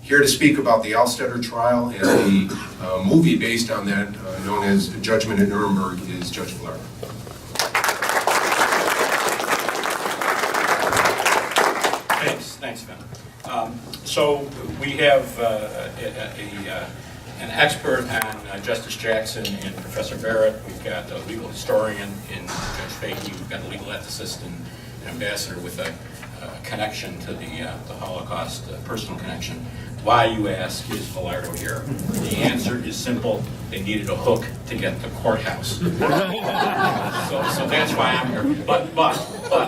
Here to speak about the Alstoetter trial and the movie based on that, known as Judgment at Nuremberg, is Judge Vilardo. Thanks, Vin. So we have an expert on Justice Jackson in Professor Barrett. We've got a legal historian in Judge Fahey. We've got a legal ethicist and an ambassador with a connection to the Holocaust, personal connection. Why, you ask, is Vilardo here? The answer is simple. They needed a hook to get the courthouse. So that's why I'm here. But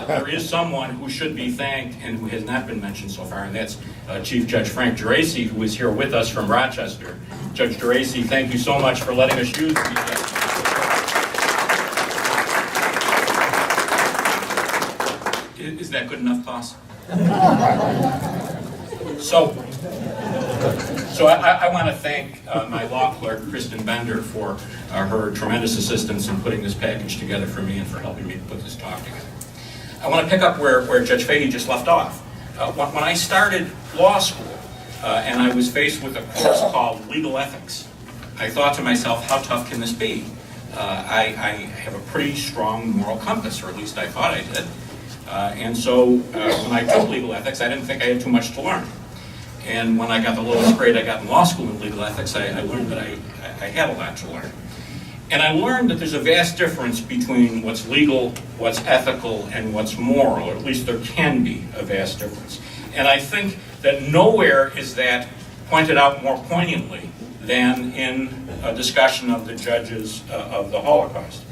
there is someone who should be thanked and who has not been mentioned so far, and that's Chief Judge Frank Geraci, who is here with us from Rochester. Judge Geraci, thank you so much for letting us use the Is that good enough, boss? So I want to thank my law clerk, Kristen Bender, for her tremendous assistance in putting this package together for me and for helping me put this talk together. I want to pick up where Judge Fahey just left off. When I started law school and I was faced with a course called Legal Ethics, I thought to myself, how tough can this be? I have a pretty strong moral compass, or at least I thought I did. And so when I took legal ethics, I didn't think I had too much to learn. And when I got the lowest grade I got in law school in legal ethics, I learned that I had a lot to learn. And I learned that there's a vast difference between what's legal, what's ethical, and what's moral, or at least there can be a vast difference. And I think that nowhere is that pointed out more poignantly than in a discussion of the judges of the Holocaust.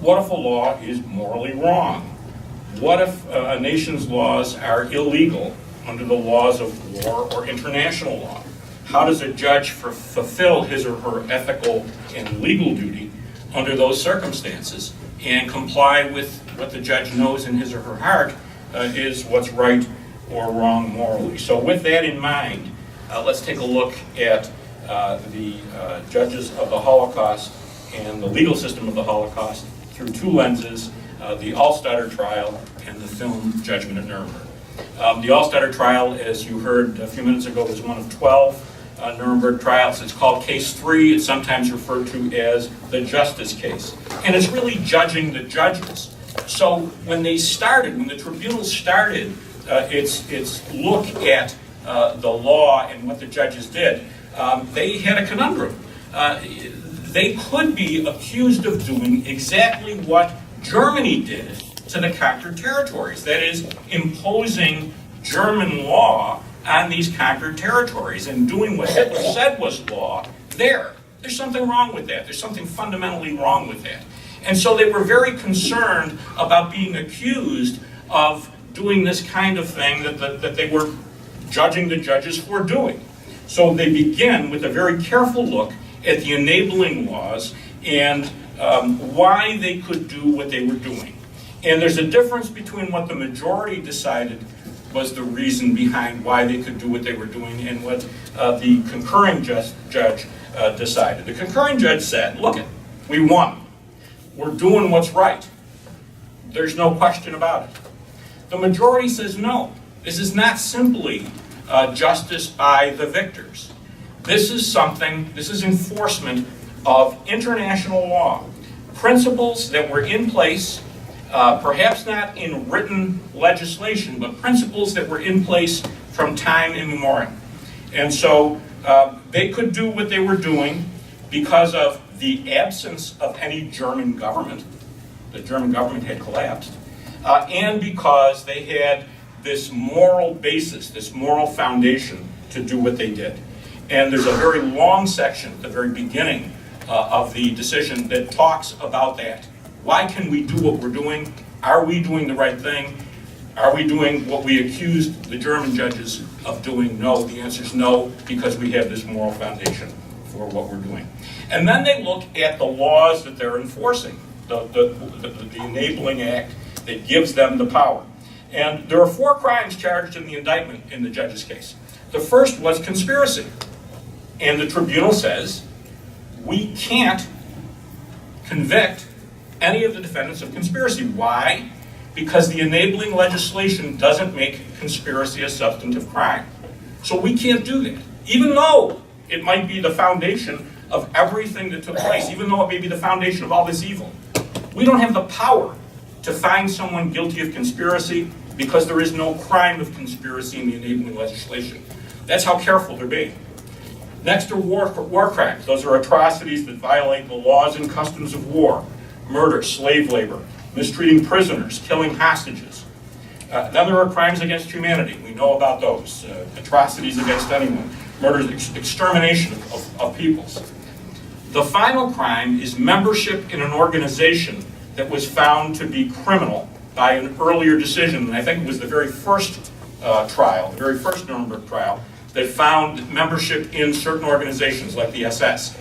What if a law is morally wrong? What if a nation's laws are illegal under the laws of war or international law? How does a judge fulfill his or her ethical and legal duty under those circumstances and comply with what the judge knows in his or her heart is what's right or wrong morally? So with that in mind, let's take a look at the judges of the Holocaust and the legal system of the Holocaust through two lenses, the Alstoetter trial and the film Judgment at Nuremberg. The Alstoetter trial, as you heard a few minutes ago, was one of 12 Nuremberg trials. It's called Case 3. It's sometimes referred to as the justice case. And it's really judging the judges. So when the tribunal started its look at the law and what the judges did, they had a conundrum. They could be accused of doing exactly what Germany did to the conquered territories. That is, imposing German law on these conquered territories and doing what Hitler said was law there. There's something wrong with that. There's something fundamentally wrong with that. And so they were very concerned about being accused of doing this kind of thing that they were judging the judges for doing. So they begin with a very careful look at the enabling laws and why they could do what they were doing. And there's a difference between what the majority decided was the reason behind why they could do what they were doing and what the concurring judge decided. The concurring judge said, look, we won. We're doing what's right. There's no question about it. The majority says no. This is not simply justice by the victors. This is enforcement of international law. Principles that were in place, perhaps not in written legislation, but principles that were in place from time immemorial. And so they could do what they were doing because of the absence of any German government. The German government had collapsed. And because they had this moral basis, this moral foundation to do what they did. And there's a very long section at the very beginning of the decision that talks about that. Why can we do what we're doing? Are we doing the right thing? Are we doing what we accused the German judges of doing? No, the answer is no, because we have this moral foundation for what we're doing. And then they look at the laws that they're enforcing, the enabling act that gives them the power. And there are 4 crimes charged in the indictment in the judge's case. The first was conspiracy. And the tribunal says, we can't convict any of the defendants of conspiracy. Why? Because the enabling legislation doesn't make conspiracy a substantive crime. So we can't do that. even though it might be the foundation of everything that took place, even though it may be the foundation of all this evil. We don't have the power to find someone guilty of conspiracy because there is no crime of conspiracy in the enabling legislation. That's how careful they're being. Next are war crimes. Those are atrocities that violate the laws and customs of war. Murder, slave labor, mistreating prisoners, killing hostages. Then there are crimes against humanity. We know about those. Atrocities against anyone. Murder, extermination of peoples. The final crime is membership in an organization that was found to be criminal by an earlier decision. And I think it was the very first trial, the very first Nuremberg trial, that found membership in certain organizations like the SS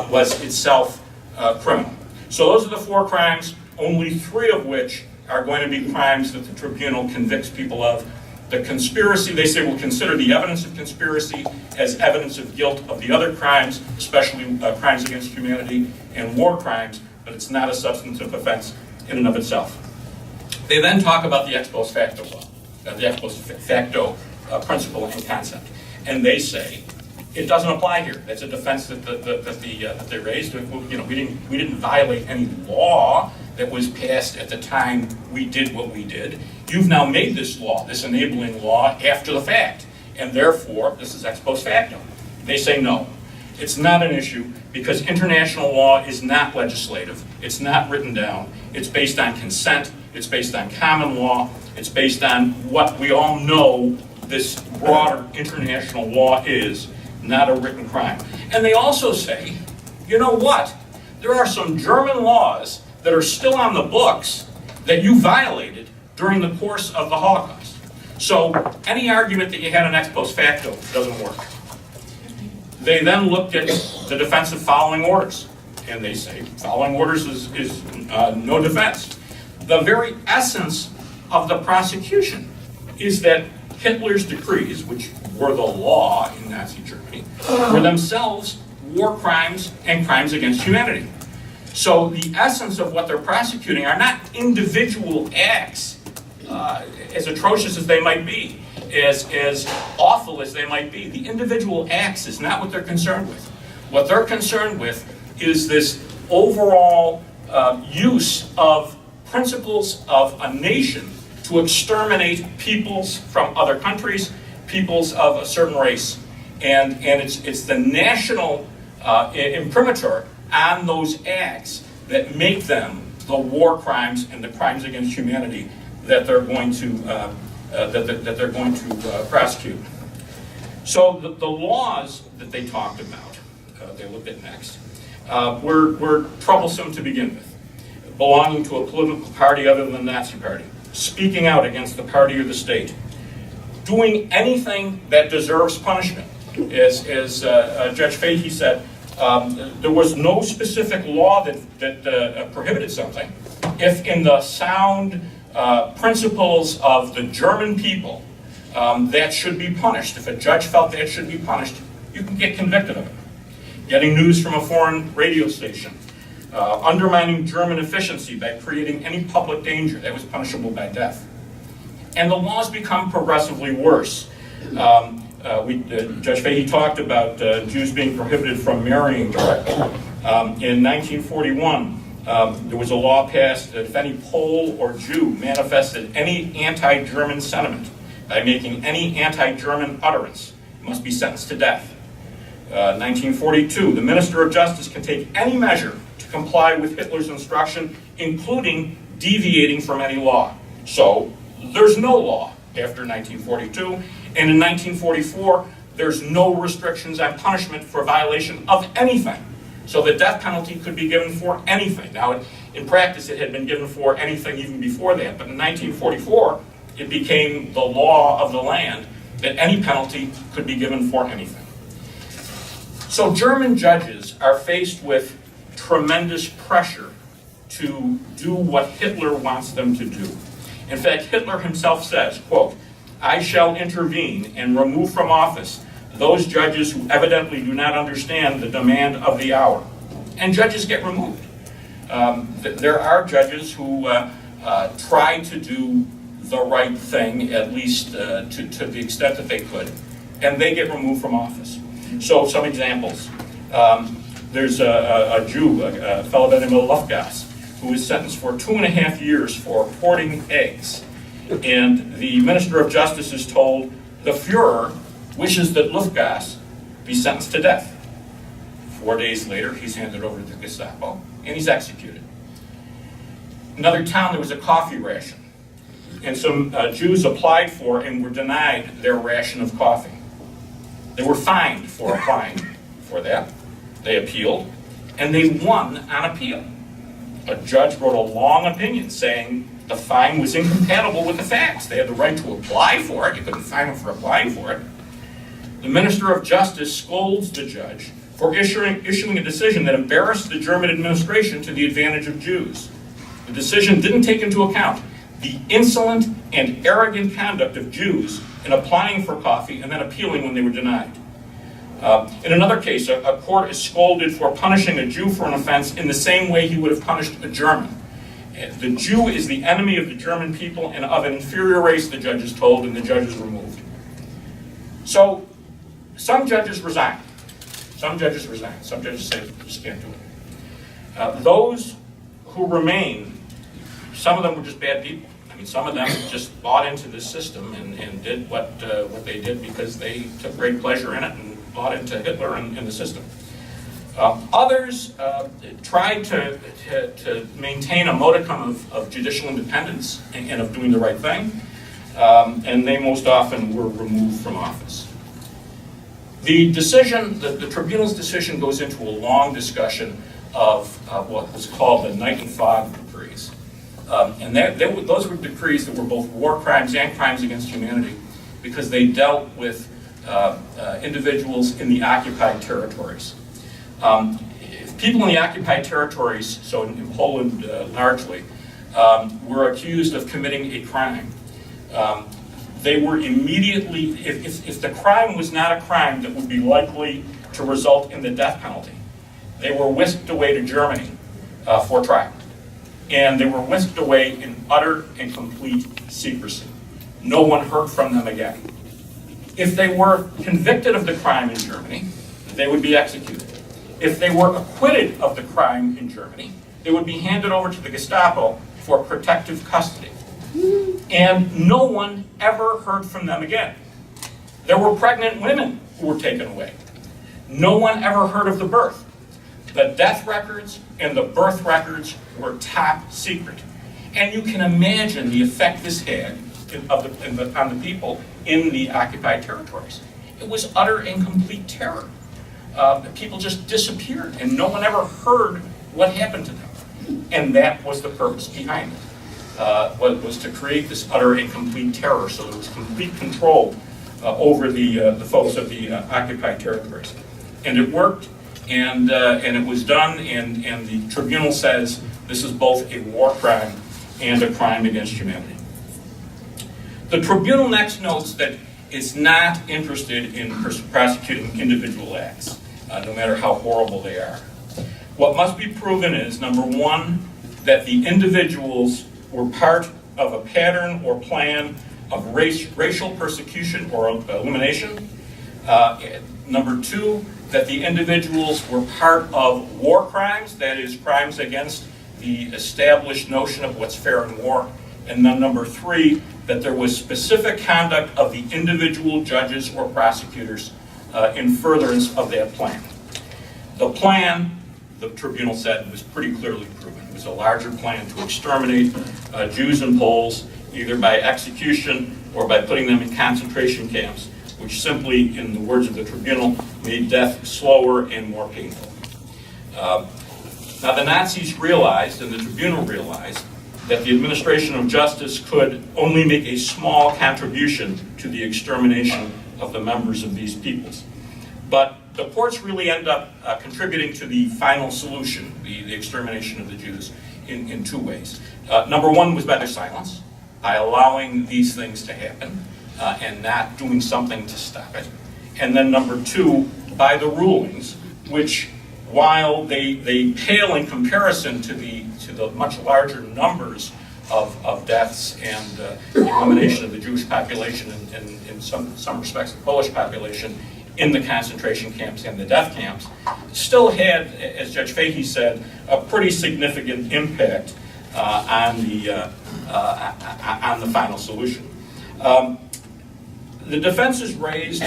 was itself criminal. So those are the 4 crimes, only 3 of which are going to be crimes that the tribunal convicts people of. The conspiracy, they say, will consider the evidence of conspiracy as evidence of guilt of the other crimes, especially crimes against humanity and war crimes, but it's not a substantive offense in and of itself. They then talk about the ex post facto law, the ex post facto principle and concept. And they say it doesn't apply here. That's a defense that they raised. You know, we didn't violate any law that was passed at the time we did what we did. You've now made this law, this enabling law, after the fact, and therefore this is ex post facto. They say no. It's not an issue because international law is not legislative. It's not written down. It's based on consent. It's based on common law. It's based on what we all know this broader international law is, not a written crime. And they also say, you know what? There are some German laws that are still on the books that you violated during the course of the Holocaust. So any argument that you had an ex post facto doesn't work. They then looked at the defense of following orders, and they say following orders is no defense. The very essence of the prosecution is that Hitler's decrees, which were the law in Nazi Germany, were themselves war crimes and crimes against humanity. So the essence of what they're prosecuting are not individual acts, as atrocious as they might be, as awful as they might be. The individual acts is not what they're concerned with. What they're concerned with is this overall use of principles of a nation to exterminate peoples from other countries, peoples of a certain race. And it's the national imprimatur on those acts that make them the war crimes and the crimes against humanity that they're going to prosecute. So the laws that they talked about, they looked at next, were troublesome to begin with. Belonging to a political party other than the Nazi Party, speaking out against the party or the state, doing anything that deserves punishment. As Judge Fahey said, there was no specific law that prohibited something. If in the sound principles of the German people that should be punished, if a judge felt that should be punished, you can get convicted of it. Getting news from a foreign radio station, undermining German efficiency by creating any public danger, that was punishable by death. And the laws become progressively worse. Judge Fahey talked about Jews being prohibited from marrying directly. In 1941, there was a law passed that if any Pole or Jew manifested any anti-German sentiment by making any anti-German utterance, it must be sentenced to death. 1942, the Minister of Justice can take any measure to comply with Hitler's instruction, including deviating from any law. So there's no law after 1942, and in 1944, there's no restrictions on punishment for violation of anything. So the death penalty could be given for anything. Now, in practice, it had been given for anything even before that, but in 1944, it became the law of the land that any penalty could be given for anything. So German judges are faced with tremendous pressure to do what Hitler wants them to do. In fact, Hitler himself says, quote, "I shall intervene and remove from office those judges who evidently do not understand the demand of the hour." And judges get removed. There are judges who try to do the right thing, at least to the extent that they could, and they get removed from office. So some examples. There's a Jew, a fellow by the name of Lufgas, who was sentenced for 2.5 years for hoarding eggs. And the Minister of Justice is told the Fuhrer wishes that Lufgas be sentenced to death. 4 days later, he's handed over to the Gestapo, and he's executed. Another town, there was a coffee ration. And some Jews applied for and were denied their ration of coffee. They were fined for applying for that. They appealed, and they won on appeal. A judge wrote a long opinion saying the fine was incompatible with the facts. They had the right to apply for it. You couldn't fine them for applying for it. The Minister of Justice scolds the judge for issuing a decision that embarrassed the German administration to the advantage of Jews. The decision didn't take into account the insolent and arrogant conduct of Jews in applying for coffee and then appealing when they were denied. In another case, a court is scolded for punishing a Jew for an offense in the same way he would have punished a German. The Jew is the enemy of the German people and of an inferior race, the judge is told, and the judge is removed. So, some judges resign. Some judges resign. Some judges say, just can't do it. Those who remain, some of them were just bad people. I mean, some of them just bought into this system and did what they did because they took great pleasure in it and bought into Hitler and the system. Others tried to maintain a modicum of judicial independence and of doing the right thing, and they most often were removed from office. The decision, the tribunal's decision, goes into a long discussion of what was called the Night and Fog decrees. And those were decrees that were both war crimes and crimes against humanity because they dealt with individuals in the occupied territories. People in the occupied territories, so in Poland largely, were accused of committing a crime. They were immediately, if the crime was not a crime that would be likely to result in the death penalty, they were whisked away to Germany for trial. And they were whisked away in utter and complete secrecy. No one heard from them again. If they were convicted of the crime in Germany, they would be executed. If they were acquitted of the crime in Germany, they would be handed over to the Gestapo for protective custody. And no one ever heard from them again. There were pregnant women who were taken away. No one ever heard of the birth. The death records and the birth records were top secret. And you can imagine the effect this had on the people in the occupied territories. It was utter and complete terror. People just disappeared, and no one ever heard what happened to them. And that was the purpose behind it. Was to create this utter and complete terror, so there was complete control over the folks of the occupied territories. And it worked, and it was done, and the tribunal says this is both a war crime and a crime against humanity. The tribunal next notes that it's not interested in prosecuting individual acts, no matter how horrible they are. What must be proven is, number one, that the individuals were part of a pattern or plan of racial persecution or elimination. Number two, that the individuals were part of war crimes, that is, crimes against the established notion of what's fair in war. And then number three, that there was specific conduct of the individual judges or prosecutors in furtherance of that plan. The plan, the tribunal said, was pretty clearly proven. It was a larger plan to exterminate Jews and Poles, either by execution or by putting them in concentration camps, which simply, in the words of the tribunal, made death slower and more painful. Now the Nazis realized, and the tribunal realized, that the administration of justice could only make a small contribution to the extermination of the members of these peoples. But the courts really end up contributing to the final solution, the extermination of the Jews, in two ways. Number one was by their silence, by allowing these things to happen and not doing something to stop it. And then number two, by the rulings, which, while they pale in comparison to the much larger numbers of deaths and the elimination of the Jewish population and in some respects the Polish population in the concentration camps and the death camps, still had, as Judge Fahey said, a pretty significant impact on the final solution. The defense is raised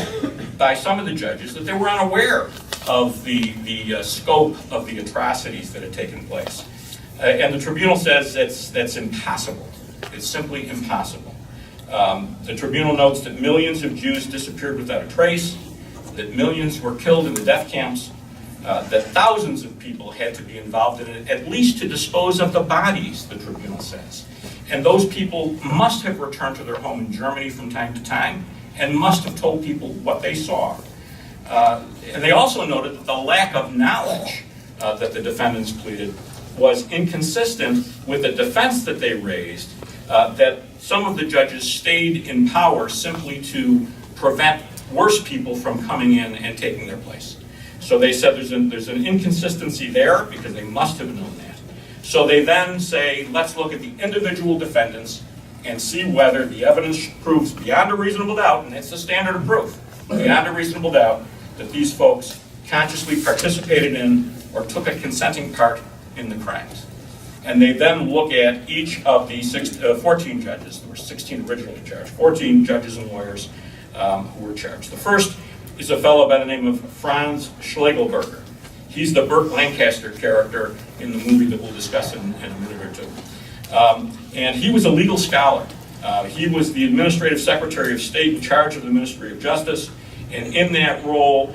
by some of the judges that they were unaware of the scope of the atrocities that had taken place. And the tribunal says that's impossible. It's simply impossible. The tribunal notes that millions of Jews disappeared without a trace, that millions were killed in the death camps, that thousands of people had to be involved in it, at least to dispose of the bodies, the tribunal says. And those people must have returned to their home in Germany from time to time and must have told people what they saw. And they also noted that the lack of knowledge that the defendants pleaded was inconsistent with the defense that they raised, that some of the judges stayed in power simply to prevent worse people from coming in and taking their place. So they said there's an inconsistency there because they must have known that. So they then say, let's look at the individual defendants and see whether the evidence proves beyond a reasonable doubt, and that's the standard of proof, beyond a reasonable doubt, that these folks consciously participated in or took a consenting part in the crimes. And they then look at each of the 14 judges. There were 16 originally charged, 14 judges and lawyers who were charged. The first is a fellow by the name of Franz Schlegelberger. He's the Burt Lancaster character in the movie that we'll discuss in a minute or two. And he was a legal scholar. He was the administrative secretary of state in charge of the Ministry of Justice. And in that role,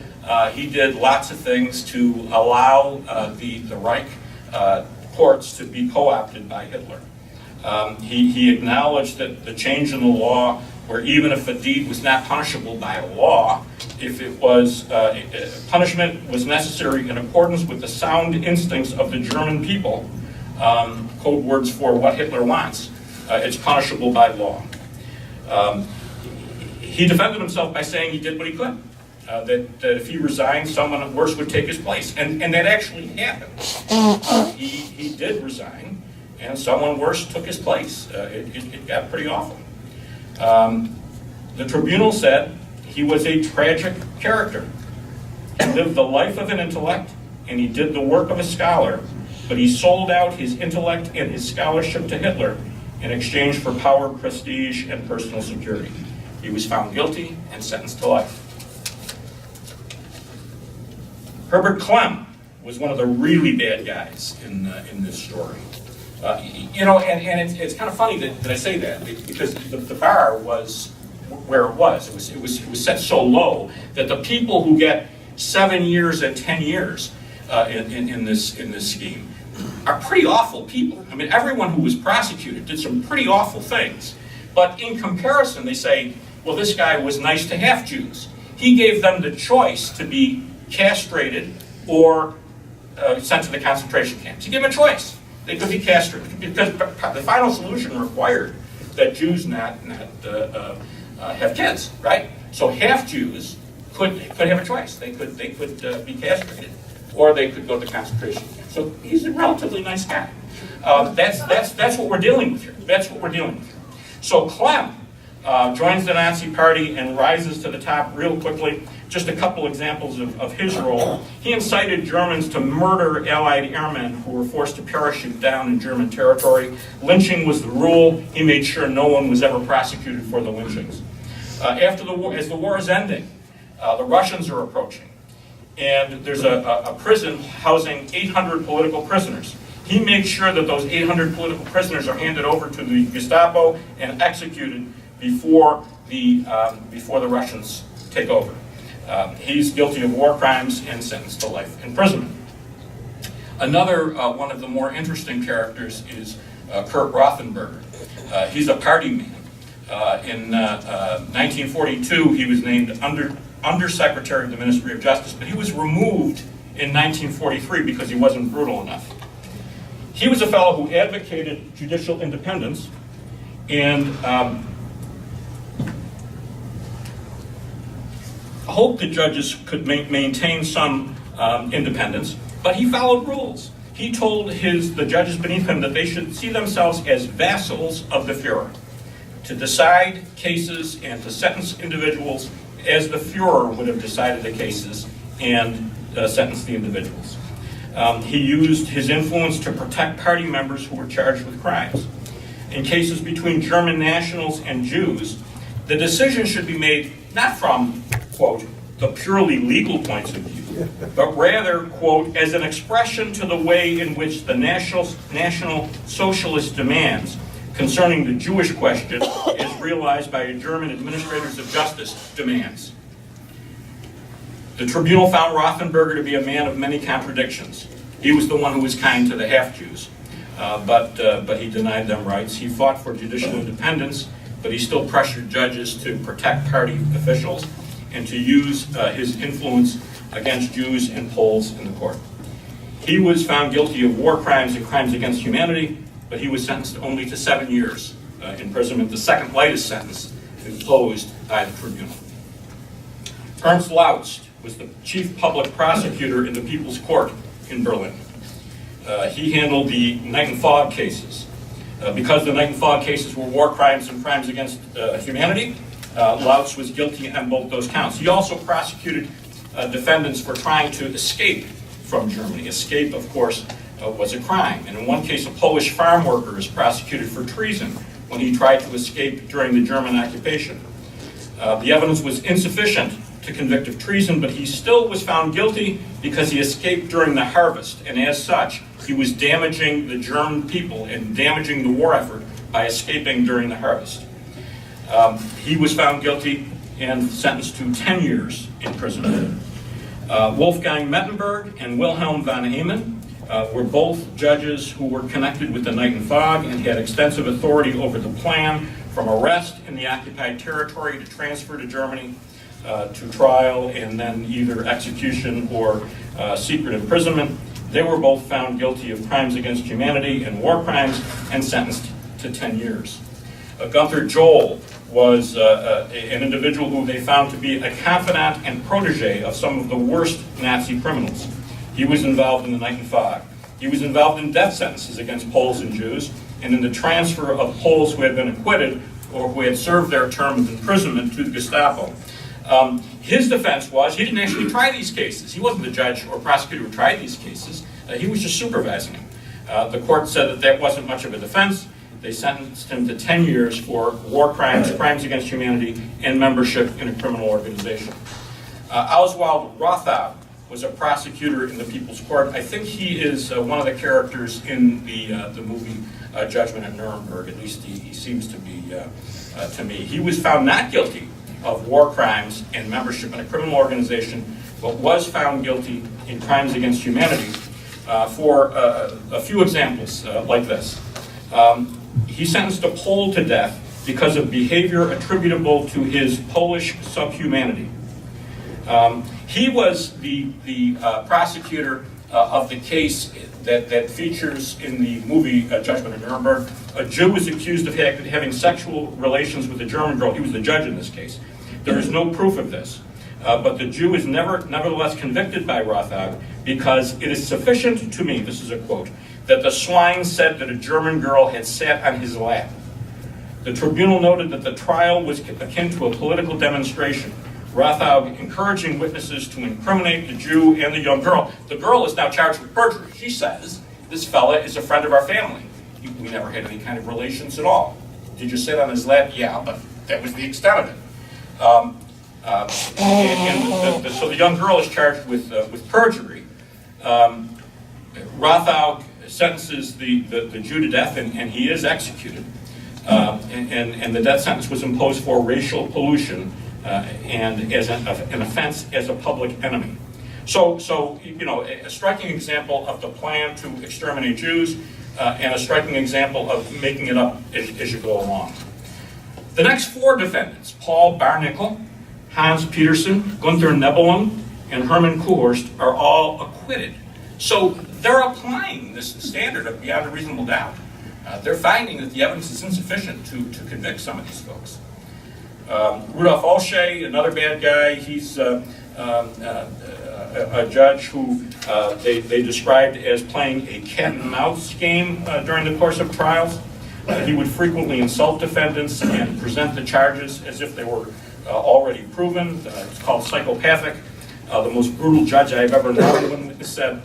he did lots of things to allow the Reich courts to be co-opted by Hitler. He acknowledged that the change in the law, where even if a deed was not punishable by law, if it was punishment was necessary in accordance with the sound instincts of the German people, code words for what Hitler wants, it's punishable by law. He defended himself by saying he did what he could. That if he resigned, someone worse would take his place. And that actually happened. He did resign, and someone worse took his place. It got pretty awful. The tribunal said he was a tragic character. He lived the life of an intellect, and he did the work of a scholar, but he sold out his intellect and his scholarship to Hitler in exchange for power, prestige, and personal security. He was found guilty and sentenced to life. Herbert Klemm was one of the really bad guys in this story. And it's kind of funny that I say that, because the bar was where it was. It was set so low that the people who get 7 years and 10 years in this scheme are pretty awful people. I mean, everyone who was prosecuted did some pretty awful things. But in comparison, they say, well, this guy was nice to half Jews. He gave them the choice to be castrated or sent to the concentration camps. He gave them a choice. They could be castrated because the final solution required that Jews not have kids, right? So half Jews could have a choice. They could be castrated, or they could go to the concentration camp. So he's a relatively nice guy. That's what we're dealing with here. That's what we're dealing with here. So Klemm joins the Nazi Party and rises to the top real quickly. Just a couple examples of his role. He incited Germans to murder Allied airmen who were forced to parachute down in German territory. Lynching was the rule. He made sure no one was ever prosecuted for the lynchings. After the war, as the war is ending, the Russians are approaching. And there's a prison housing 800 political prisoners. He makes sure that those 800 political prisoners are handed over to the Gestapo and executed before the Russians take over. He's guilty of war crimes and sentenced to life imprisonment. Another one of the more interesting characters is Kirk Rothenberger. He's a party man. In 1942, he was named Undersecretary of the Ministry of Justice, but he was removed in 1943 because he wasn't brutal enough. He was a fellow who advocated judicial independence and hoped that judges could maintain some independence, but he followed rules. he told the judges beneath him that they should see themselves as vassals of the Fuhrer, to decide cases and to sentence individuals as the Fuhrer would have decided the cases and sentenced the individuals. He used his influence to protect party members who were charged with crimes. In cases between German nationals and Jews, the decision should be made not from, quote, the purely legal points of view, but rather, quote, as an expression to the way in which the National Socialist demands concerning the Jewish question is realized by German administrators of justice demands. The tribunal found Rothenberger to be a man of many contradictions. He was the one who was kind to the half-Jews, but he denied them rights. He fought for judicial independence, but he still pressured judges to protect party officials and to use his influence against Jews and Poles in the court. He was found guilty of war crimes and crimes against humanity, but he was sentenced only to 7 years imprisonment, the second lightest sentence imposed by the tribunal. Ernst Lautz was the chief public prosecutor in the People's Court in Berlin. He handled the Night and Fog cases. Because the Night and Fog cases were war crimes and crimes against humanity, Lautz was guilty on both those counts. He also prosecuted defendants for trying to escape from Germany. Escape, of course, was a crime. And in one case, a Polish farm worker is prosecuted for treason when he tried to escape during the German occupation. The evidence was insufficient to convict of treason, but he still was found guilty because he escaped during the harvest, and as such, he was damaging the German people and damaging the war effort by escaping during the harvest. He was found guilty and sentenced to 10 years in prison. Wolfgang Mettenberg and Wilhelm von Amen were both judges who were connected with the Night and Fog and had extensive authority over the plan from arrest in the occupied territory to transfer to Germany, to trial, and then either execution or secret imprisonment. They were both found guilty of crimes against humanity and war crimes and sentenced to 10 years. Gunther Joel was an individual who they found to be a confidant and protege of some of the worst Nazi criminals. He was involved in the Night and Fog. He was involved in death sentences against Poles and Jews, and in the transfer of Poles who had been acquitted or who had served their term of imprisonment to the Gestapo. His defense was he didn't actually try these cases. He wasn't the judge or prosecutor who tried these cases. He was just supervising them. The court said that wasn't much of a defense. They sentenced him to 10 years for war crimes, crimes against humanity, and membership in a criminal organization. Oswald Rothau was a prosecutor in the People's Court. I think he is one of the characters in the movie Judgment at Nuremberg. At least he seems to be to me. He was found not guilty of war crimes and membership in a criminal organization, but was found guilty in crimes against humanity for a few examples like this. He sentenced a Pole to death because of behavior attributable to his Polish subhumanity. He was the prosecutor of the case that features in the movie Judgment at Nuremberg. A Jew was accused of having sexual relations with a German girl. He was the judge in this case. There is no proof of this, but the Jew is nevertheless convicted by Rothau because it is sufficient to me, this is a quote, that the swine said that a German girl had sat on his lap. The tribunal noted that the trial was akin to a political demonstration. Rothau encouraging witnesses to incriminate the Jew and the young girl. The girl is now charged with perjury. She says, this fella is a friend of our family. We never had any kind of relations at all. Did you sit on his lap? Yeah, but that was the extent of it. So the young girl is charged with perjury. Rothau sentences the Jew to death, and he is executed. And the death sentence was imposed for racial pollution and as an offense as a public enemy. So a striking example of the plan to exterminate Jews, and a striking example of making it up as you go along. The next four defendants, Paul Barnickel, Hans Petersen, Gunther Nebelum, and Hermann Kuhorst, are all acquitted. So they're applying this standard of beyond a reasonable doubt. They're finding that the evidence is insufficient to convict some of these folks. Rudolf Olsche, another bad guy, he's a judge who they described as playing a cat and mouse game during the course of trials. He would frequently insult defendants and present the charges as if they were already proven. It's called psychopathic. The most brutal judge I've ever known, one witness said.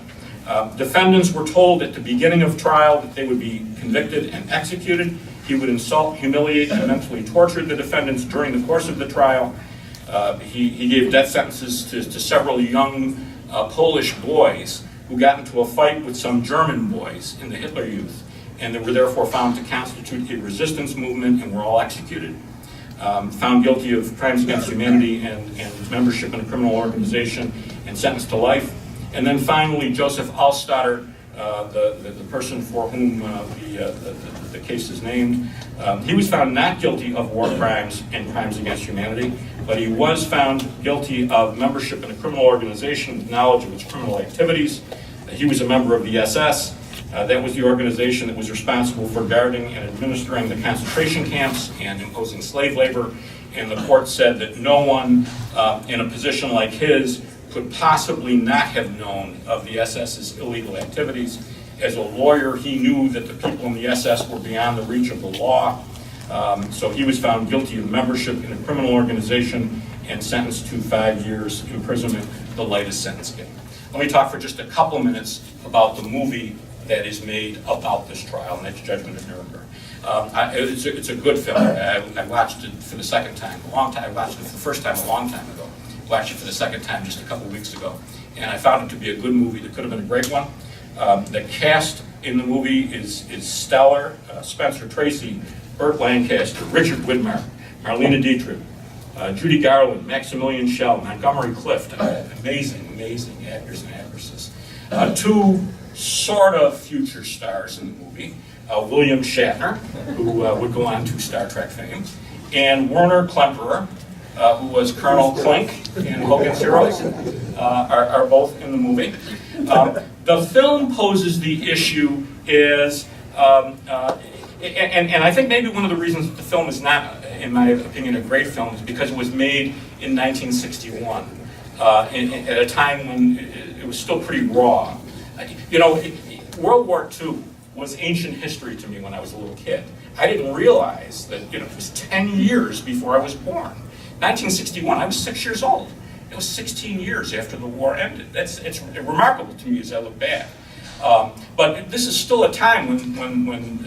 Defendants were told at the beginning of trial that they would be convicted and executed. He would insult, humiliate, and mentally torture the defendants during the course of the trial. He gave death sentences to several young Polish boys who got into a fight with some German boys in the Hitler Youth, and they were therefore found to constitute a resistance movement and were all executed. Found guilty of crimes against humanity and membership in a criminal organization and sentenced to life. And then finally, Joseph Alstoetter, the person for whom the case is named, he was found not guilty of war crimes and crimes against humanity, but he was found guilty of membership in a criminal organization with knowledge of its criminal activities. He was a member of the SS. That was the organization that was responsible for guarding and administering the concentration camps and imposing slave labor. And the court said that no one in a position like his could possibly not have known of the SS's illegal activities. As a lawyer, he knew that the people in the SS were beyond the reach of the law. So he was found guilty of membership in a criminal organization and sentenced to 5 years imprisonment, the lightest sentence given. Let me talk for just a couple of minutes about the movie that is made about this trial, and that's Judgment at Nuremberg. It's a good film. I watched it for the second time, a long time. I watched it for the first time a long time ago. Watched it for the second time just a couple weeks ago. And I found it to be a good movie that could have been a great one. The cast in the movie is stellar. Spencer Tracy, Burt Lancaster, Richard Widmark, Marlene Dietrich, Judy Garland, Maximilian Schell, Montgomery Clift. Amazing actors and actresses. Two sort of future stars in the movie. William Shatner, who would go on to Star Trek fame, and Werner Klemperer, who was Colonel Klink in Hogan's Heroes, are both in the movie. The film poses the issue as, and I think maybe one of the reasons that the film is not, in my opinion, a great film is because it was made in 1961, at a time when it was still pretty raw. You know, World War II was ancient history to me when I was a little kid. I didn't realize that it was 10 years before I was born. 1961, I was 6 years old. It was 16 years after the war ended. It's remarkable to me as I look back. But this is still a time when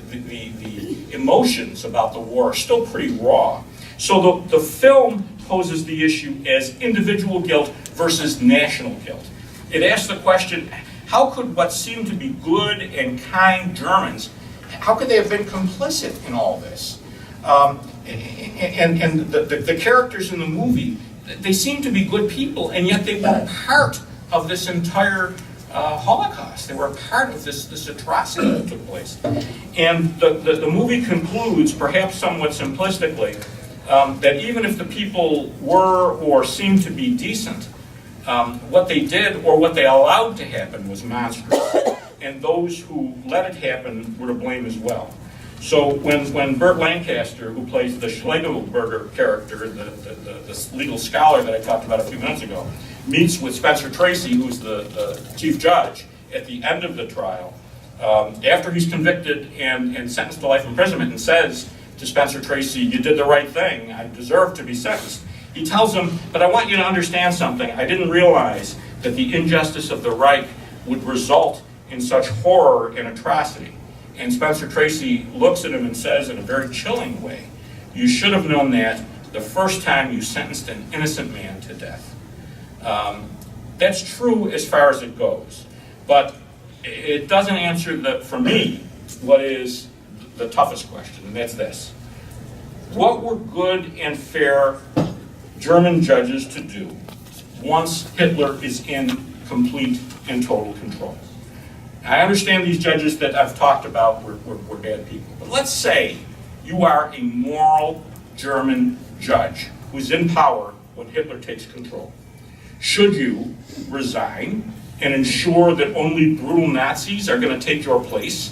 the emotions about the war are still pretty raw. So the film poses the issue as individual guilt versus national guilt. It asks the question, how could what seemed to be good and kind Germans, how could they have been complicit in all this? And the characters in the movie, they seem to be good people, and yet they were part of this entire Holocaust. They were part of this atrocity that took place. And the movie concludes, perhaps somewhat simplistically, that even if the people were or seemed to be decent, what they did or what they allowed to happen was monstrous. And those who let it happen were to blame as well. So when Burt Lancaster, who plays the Schlegelberger character, the legal scholar that I talked about a few minutes ago, meets with Spencer Tracy, who's the chief judge, at the end of the trial, after he's convicted and sentenced to life imprisonment, and says to Spencer Tracy, "You did the right thing, I deserve to be sentenced." He tells him, "But I want you to understand something. I didn't realize that the injustice of the Reich would result in such horror and atrocity." And Spencer Tracy looks at him and says in a very chilling way, "You should have known that the first time you sentenced an innocent man to death." That's true as far as it goes. But it doesn't answer, for me, what is the toughest question, and that's this. What were good and fair German judges to do once Hitler is in complete and total control? I understand these judges that I've talked about were bad people. But let's say you are a moral German judge who's in power when Hitler takes control. Should you resign and ensure that only brutal Nazis are going to take your place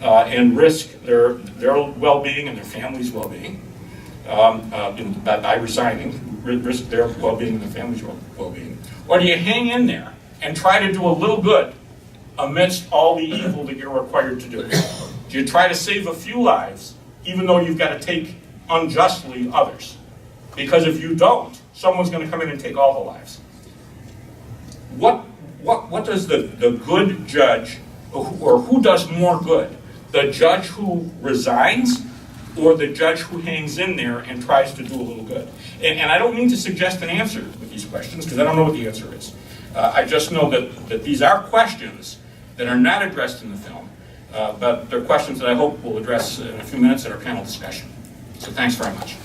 and risk their well-being and their family's well-being by resigning? risk their well-being and the family's well-being? Or do you hang in there and try to do a little good amidst all the evil that you're required to do? Do you try to save a few lives, even though you've got to take unjustly others? Because if you don't, someone's going to come in and take all the lives. What does the good judge, or who does more good? The judge who resigns, or the judge who hangs in there and tries to do a little good? And I don't mean to suggest an answer with these questions, because I don't know what the answer is. I just know that these are questions that are not addressed in the film, but they're questions that I hope we'll address in a few minutes at our panel discussion. So thanks very much.